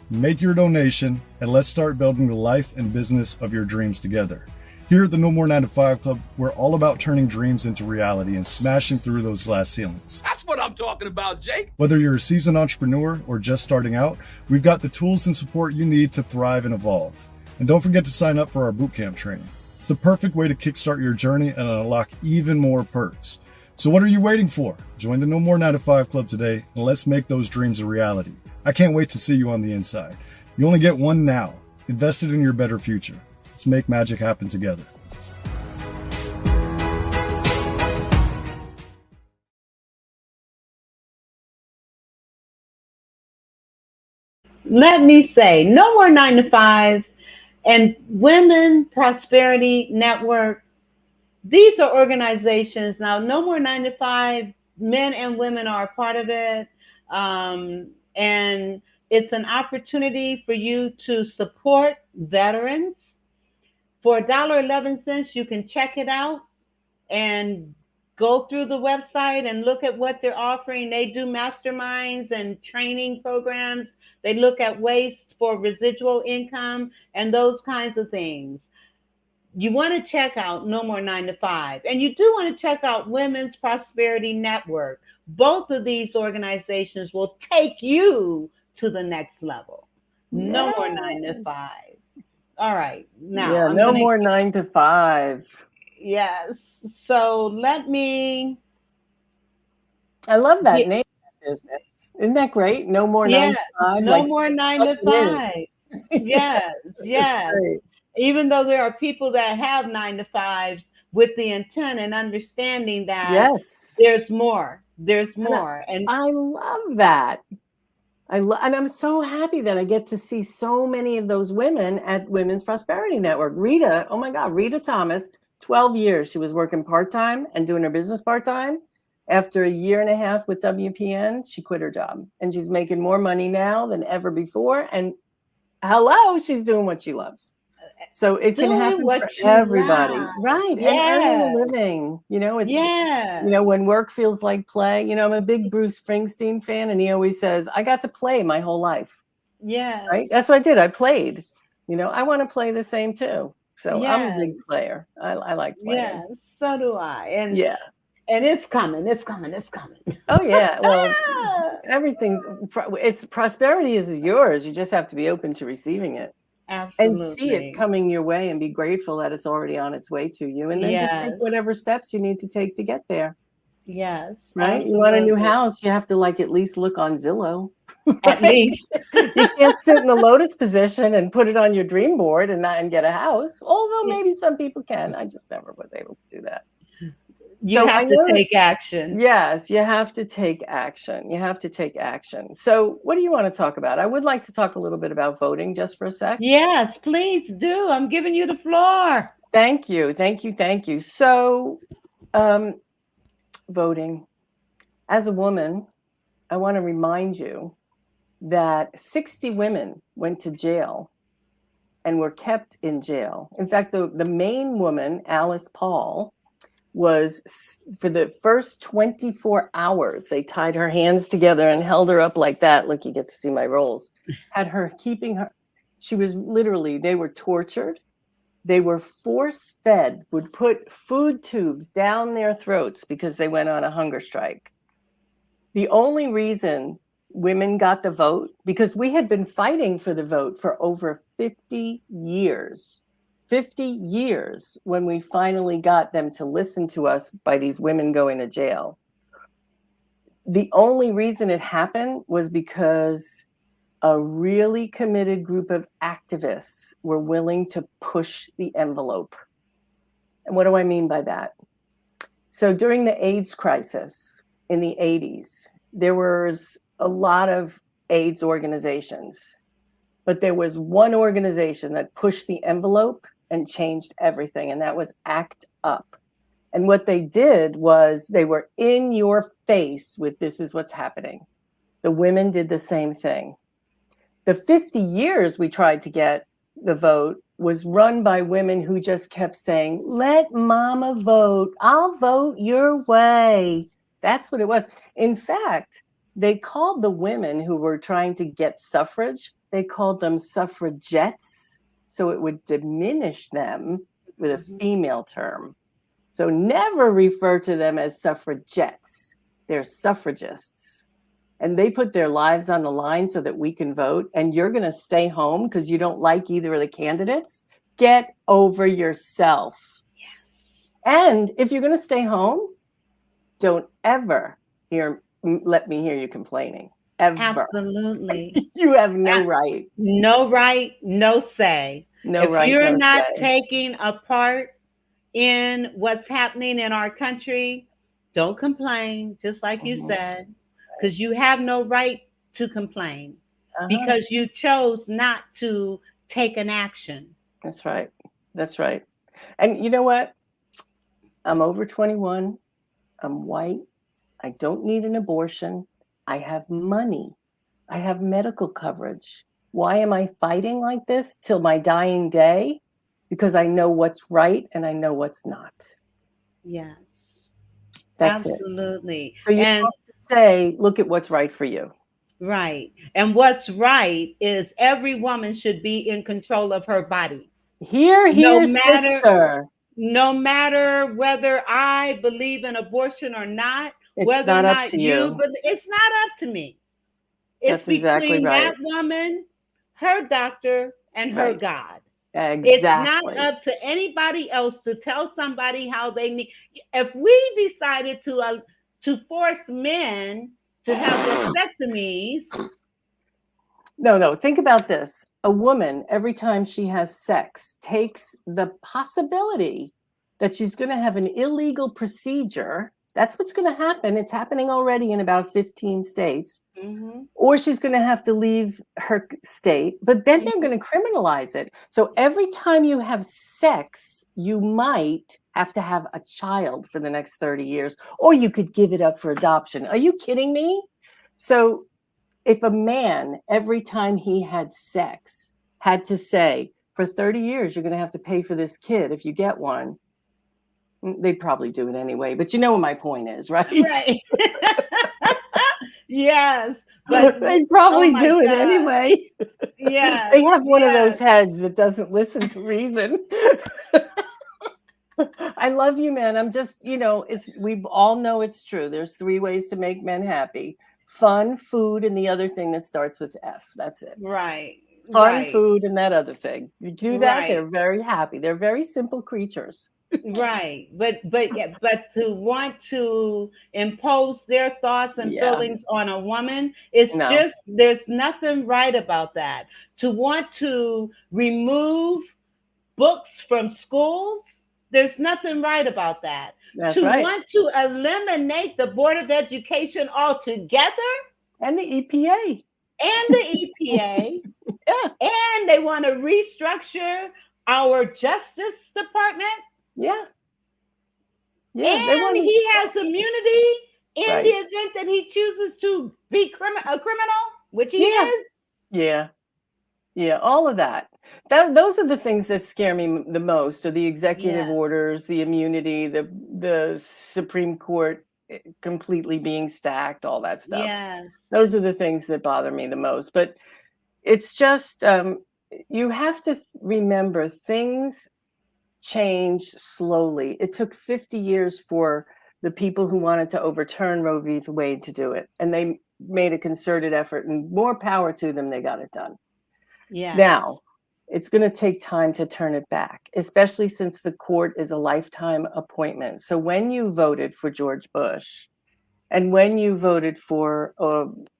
make your donation, and let's start building the life and business of your dreams together. Here at the No More 9-to-5 Club, we're all about turning dreams into reality and smashing through those glass ceilings. That's what I'm talking about, Jake. Whether you're a seasoned entrepreneur or just starting out, we've got the tools and support you need to thrive and evolve. And don't forget to sign up for our bootcamp training. It's the perfect way to kickstart your journey and unlock even more perks. So what are you waiting for? Join the No More 9-to-5 Club today, and let's make those dreams a reality. I can't wait to see you on the inside. You only get one now. Invest it in your better future. Let's make magic happen together. Let me say, No More 9-to-5 and Women Prosperity Network. These are organizations. Now, No More 9-to-5, men and women are a part of it. And it's an opportunity for you to support veterans, For $1.11, you can check it out and go through the website and look at what they're offering. They do masterminds and training programs. They look at ways for residual income and those kinds of things. You want to check out No More 9 to 5. And you do want to check out Women's Prosperity Network. Both of these organizations will take you to the next level. No more 9 to 5. All right. Now, yeah, no more 9 to 5. Yes. So let me. I love that name of business. Isn't that great? No more 9 to 5. No more 9 to 5. Yes. Yes. Even though there are people that have 9 to 5s with the intent and understanding that there's more. There's more. And I love that. And I'm so happy that I get to see so many of those women at Women's Prosperity Network. Rita, oh my God, Rita Thomas, 12 years. She was working part-time and doing her business part-time. After a year and a half with WPN, she quit her job. And she's making more money now than ever before. And hello, she's doing what she loves. So it can happen for everybody. Right. And earning a living. You know, it's, you know, when work feels like play. You know, I'm a big Bruce Springsteen fan, and he always says, I got to play my whole life. Yeah. Right. That's what I did. I played. You know, I want to play the same too. So I'm a big player. I like playing. Yeah, so do I. And and it's coming. It's coming. It's coming. Oh yeah. Well, it's prosperity is yours. You just have to be open to receiving it. Absolutely. And see it coming your way and be grateful that it's already on its way to you. And then just take whatever steps you need to take to get there. Yes. Right? Absolutely. You want a new house, you have to at least look on Zillow. At least. You can't sit in the lotus position and put it on your dream board and get a house. Although maybe some people can. I just never was able to do that. You have to take action. Yes, you have to take action. You have to take action. So what do you want to talk about? I would like to talk a little bit about voting just for a sec. Yes, please do. I'm giving you the floor. Thank you. Thank you. Thank you. So voting. As a woman, I want to remind you that 60 women went to jail and were kept in jail. In fact, the main woman, Alice Paul, was for the first 24 hours, they tied her hands together and held her up like that. Look, you get to see my rolls. Had her keeping her. She was literally, they were tortured. They were force fed, would put food tubes down their throats because they went on a hunger strike. The only reason women got the vote, because we had been fighting for the vote for over 50 years. 50 years when we finally got them to listen to us by these women going to jail. The only reason it happened was because a really committed group of activists were willing to push the envelope. And what do I mean by that? So during the AIDS crisis in the 80s, there was a lot of AIDS organizations, but there was one organization that pushed the envelope and changed everything, and that was ACT UP. And what they did was they were in your face with this is what's happening. The women did the same thing. The 50 years we tried to get the vote was run by women who just kept saying, let mama vote. I'll vote your way. That's what it was. In fact, they called the women who were trying to get suffrage, they called them suffragettes. So it would diminish them with a female term. So never refer to them as suffragettes. They're suffragists. And they put their lives on the line so that we can vote. And you're going to stay home because you don't like either of the candidates. Get over yourself. Yes. And if you're going to stay home, don't ever let me hear you complaining. Ever. Absolutely. You have no right. No right, no say. No right. If you're no not say. taking a part in what's happening in our country, don't complain, just like you said, because you have no right to complain because you chose not to take an action. That's right. That's right. And you know what? I'm over 21. I'm white. I don't need an abortion. I have money. I have medical coverage. Why am I fighting like this till my dying day? because I know what's right and I know what's not. Yes. That's it. Absolutely. So you And have to say, look at what's right for you. right. And what's right is every woman should be in control of her body. Here, No here, matter sister. no matter whether I believe in abortion or not, It's whether or not up not to you, you. but it's not up to me. It's That's exactly between right. that woman, her doctor, and her Right. God. It's not Exactly. up to anybody else to tell somebody how they need. If we decided to force men to have vasectomies, No. Think about this. A woman, every time she has sex, takes the possibility that she's going to have an illegal procedure. That's what's going to happen. It's happening already in about 15 states. mhm, Or she's going to have to leave her state, but then they're going to criminalize it. So every time you have sex, you might have to have a child for the next 30 years, or you could give it up for adoption. Are you kidding me? So if a man, every time he had sex, had to say, for 30 years, you're going to have to pay for this kid if you get one, they'd probably do it anyway. But you know what my point is, right? right? Yes, but They'd oh probably my do it God, anyway. yes, They have one of those yes, heads that doesn't listen to reason. I love you, man. I'm just, we all know it's true. There's 3 ways to make men happy: fun, food, and the other thing that starts with F. That's it. right, Fun, right, food, and that other thing. You do that, right. they're very happy. They're very simple creatures. Right, but to want to impose their thoughts and Yeah. feelings on a woman, it's No, just there's nothing right about that. To want to remove books from schools, there's nothing right about that. that's To right. want to eliminate the Board of Education altogether And the EPA. and the EPA, Yeah. and they want to restructure our Justice Department. Yeah. Yeah. They want And he has immunity in Right. the event that he chooses to be a criminal, which he Yeah. is. Yeah. Yeah, all of that. Those are the things that scare me the most, are the executive Yes. orders, the immunity, the Supreme Court completely being stacked, all that stuff. Yes. Those are the things that bother me the most. But it's just, you have to remember, things change slowly. It took 50 years for the people who wanted to overturn Roe v. Wade to do it. And they made a concerted effort, and more power to them, they got it done. Yes. Now, it's going to take time to turn it back, especially since the court is a lifetime appointment. So when you voted for George Bush, and when you voted for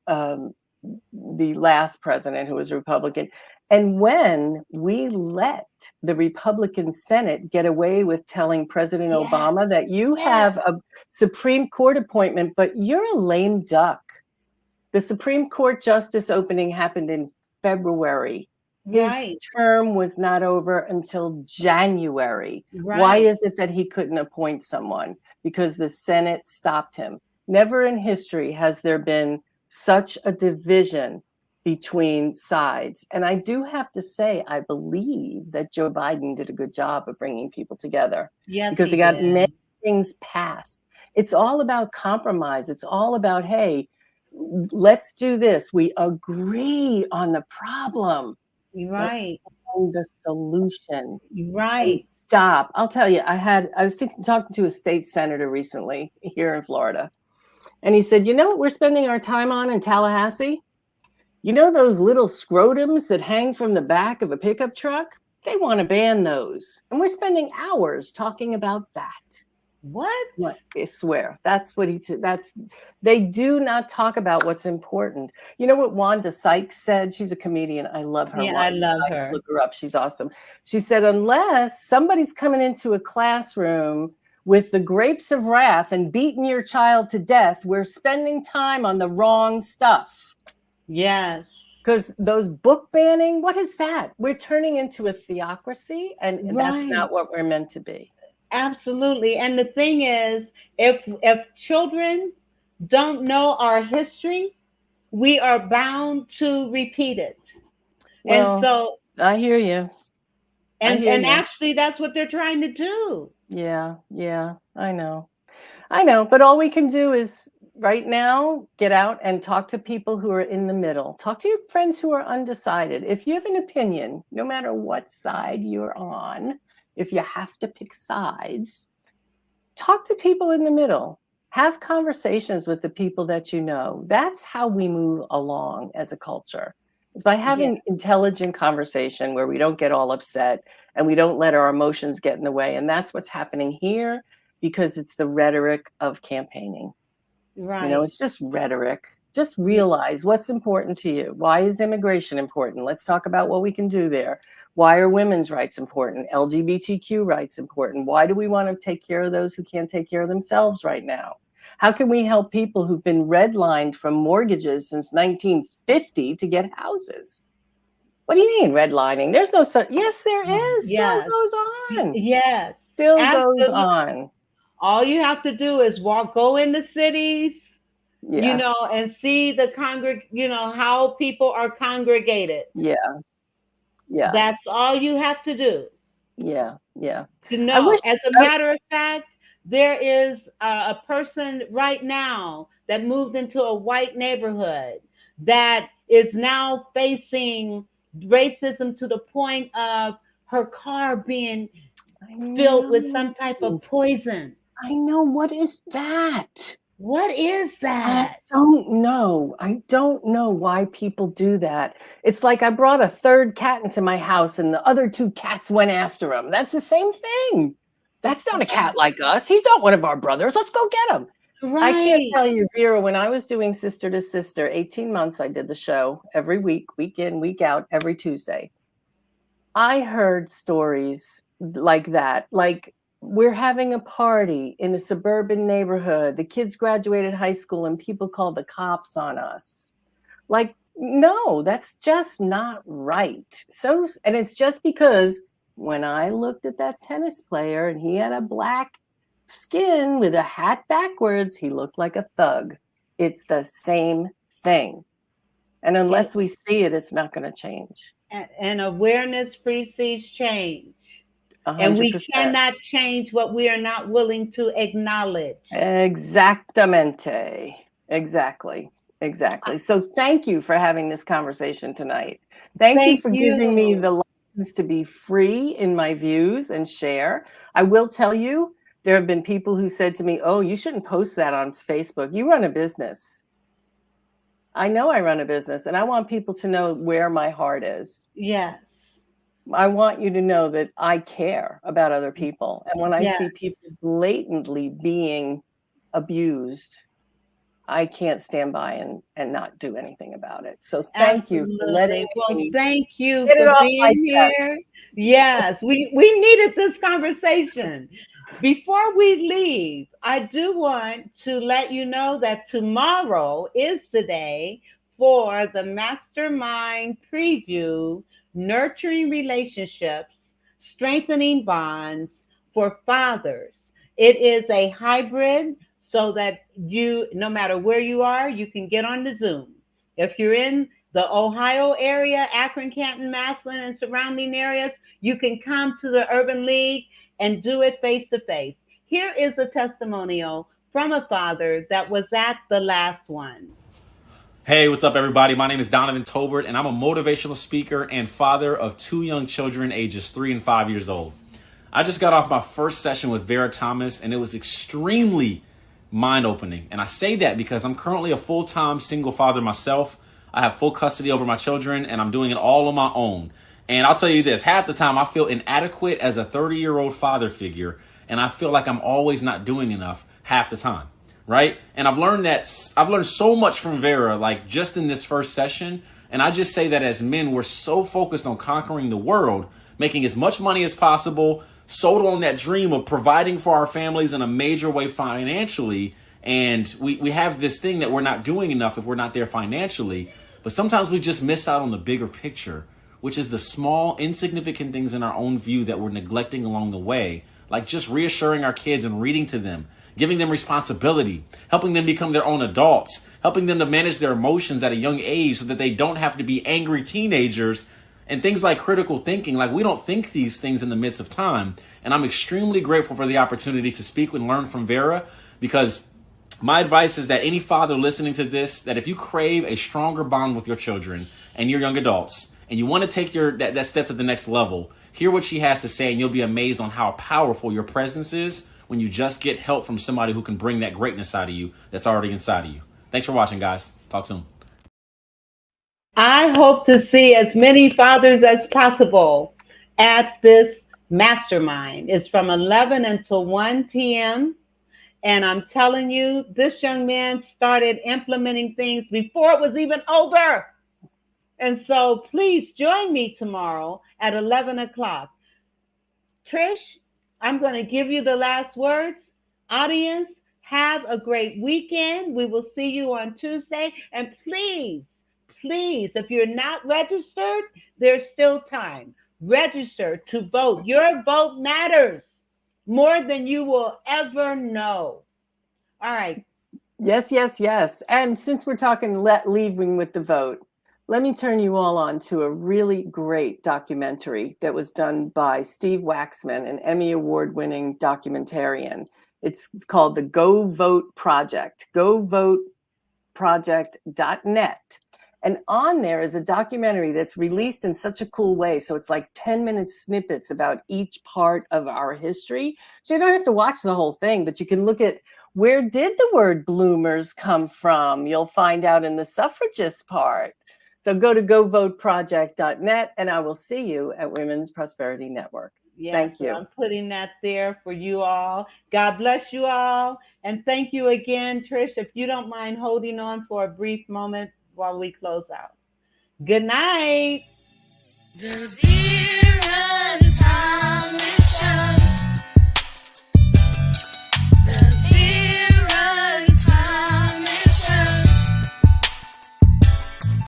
the last president who was a Republican, and when we let the Republican Senate get away with telling President Yes. Obama that you Yes. have a Supreme Court appointment, but you're a lame duck. The Supreme Court justice opening happened in February. His Right. term was not over until January. Right. Why is it that he couldn't appoint someone? Because the Senate stopped him. Never in history has there been such a division between sides. And I do have to say, I believe that Joe Biden did a good job of bringing people together. Yes, because he he got did. many things passed. It's all about compromise. It's all about, hey, let's do this. We agree on the problem. Right. Let's find the solution. Right. Stop. I'll tell you, I was talking to a state senator recently here in Florida. And he said, you know what we're spending our time on in Tallahassee? You know those little scrotums that hang from the back of a pickup truck? They want to ban those. And we're spending hours talking about that. What? I swear. That's what he said. They do not talk about what's important. You know what Wanda Sykes said? She's a comedian. I love her. Yeah, Wanda I love Sykes. her. Look her up. She's awesome. She said, unless somebody's coming into a classroom with the grapes of wrath and beating your child to death, we're spending time on the wrong stuff. Yes. Because those book banning, what is that? We're turning into a theocracy, and that's not what we're meant to be. Absolutely. And the thing is, if children don't know our history, we are bound to repeat it. Well, And so I hear you. And actually, that's what they're trying to do. Yeah, I know. But all we can do is right now get out and talk to people who are in the middle. Talk to your friends who are undecided. If you have an opinion, no matter what side you're on, if you have to pick sides, talk to people in the middle. Have conversations with the people that you know. That's how we move along as a culture. It's by having intelligent conversation where we don't get all upset and we don't let our emotions get in the way. And that's what's happening here, because it's the rhetoric of campaigning. Right. It's just rhetoric. Just realize what's important to you. Why is immigration important? Let's talk about what we can do there. Why are women's rights important? LGBTQ rights important? Why do we want to take care of those who can't take care of themselves right now? How can we help people who've been redlined from mortgages since 1950 to get houses? What do you mean redlining? There's no such. Yes, there is. Yes. Still goes on. Yes. Still Absolutely. goes on. All you have to do is go in the cities, Yeah. and see how people are congregated. Yeah. That's all you have to do. Yeah. To know. As a matter of fact, there is a person right now that moved into a white neighborhood that is now facing racism to the point of her car being filled with some type of poison. I know. What is that? What is that? I don't know. I don't know why people do that. It's like I brought a third cat into my house and the other two cats went after him. That's the same thing. That's not a cat like us. He's not one of our brothers. Let's go get him. Right. I can't tell you, Vera, when I was doing Sister to Sister, 18 months, I did the show every week, week in, week out, every Tuesday. I heard stories like that. Like, we're having a party in a suburban neighborhood. The kids graduated high school and people called the cops on us. Like, no, that's just not right. And it's just because when I looked at that tennis player and he had a black skin with a hat backwards, he looked like a thug. It's the same thing. And unless we see it, it's not going to change. And awareness precedes change. 100%. And we cannot change what we are not willing to acknowledge. Exactamente. Exactly. So thank you for having this conversation tonight. Thank you for giving me the license to be free in my views and share. I will tell you, there have been people who said to me, oh, you shouldn't post that on Facebook. You run a business. I know I run a business, and I want people to know where my heart is. Yes. I want you to know that I care about other people. And when I see people blatantly being abused, I can't stand by and not do anything about it. So thank you for letting me. Thank you for being here. Yes, we needed this conversation. Before we leave, I do want to let you know that tomorrow is the day for the Mastermind preview, Nurturing Relationships, Strengthening Bonds for Fathers. It is a hybrid so that you, no matter where you are, you can get on the Zoom. If you're in the Ohio area, Akron, Canton, Massillon, and surrounding areas, you can come to the Urban League and do it face to face. Here is a testimonial from a father that was at the last one. Hey, what's up, everybody? My name is Donovan Tolbert, and I'm a motivational speaker and father of 2 young children, ages 3 and 5 years old. I just got off my first session with Vera Thomas, and it was extremely mind-opening. And I say that because I'm currently a full-time single father myself. I have full custody over my children, and I'm doing it all on my own. And I'll tell you this, half the time I feel inadequate as a 30-year-old father figure, and I feel like I'm always not doing enough half the time, right? And I've learned so much from Vera, like just in this first session. And I just say that as men, we're so focused on conquering the world, making as much money as possible, sold on that dream of providing for our families in a major way financially. And we have this thing that we're not doing enough if we're not there financially. But sometimes we just miss out on the bigger picture, which is the small, insignificant things in our own view that we're neglecting along the way, like just reassuring our kids and reading to them, giving them responsibility, helping them become their own adults, helping them to manage their emotions at a young age so that they don't have to be angry teenagers And things like critical thinking, like we don't think these things in the midst of time. And I'm extremely grateful for the opportunity to speak and learn from Vera, because my advice is that any father listening to this, that if you crave a stronger bond with your children and your young adults, and you want to take that step to the next level, hear what she has to say, and you'll be amazed on how powerful your presence is when you just get help from somebody who can bring that greatness out of you that's already inside of you. Thanks for watching, guys. Talk soon. I hope to see as many fathers as possible at this mastermind. It's from 11 until 1 p.m. And I'm telling you, this young man started implementing things before it was even over. And so please join me tomorrow at 11 o'clock. Trish, I'm going to give you the last words. Audience, have a great weekend. We will see you on Tuesday. And please, if you're not registered, there's still time. Register to vote. Your vote matters more than you will ever know. All right. Yes. And since we're talking leaving with the vote, let me turn you all on to a really great documentary that was done by Steve Waxman, an Emmy Award-winning documentarian. It's called the Go Vote Project, govoteproject.net. And on there is a documentary that's released in such a cool way. So it's like 10-minute snippets about each part of our history. So you don't have to watch the whole thing, but you can look at where did the word bloomers come from? You'll find out in the suffragist part. So go to govoteproject.net, and I will see you at Women's Prosperity Network. Yes, thank you. I'm putting that there for you all. God bless you all. And thank you again, Trish, if you don't mind holding on for a brief moment while we close out. Good night. The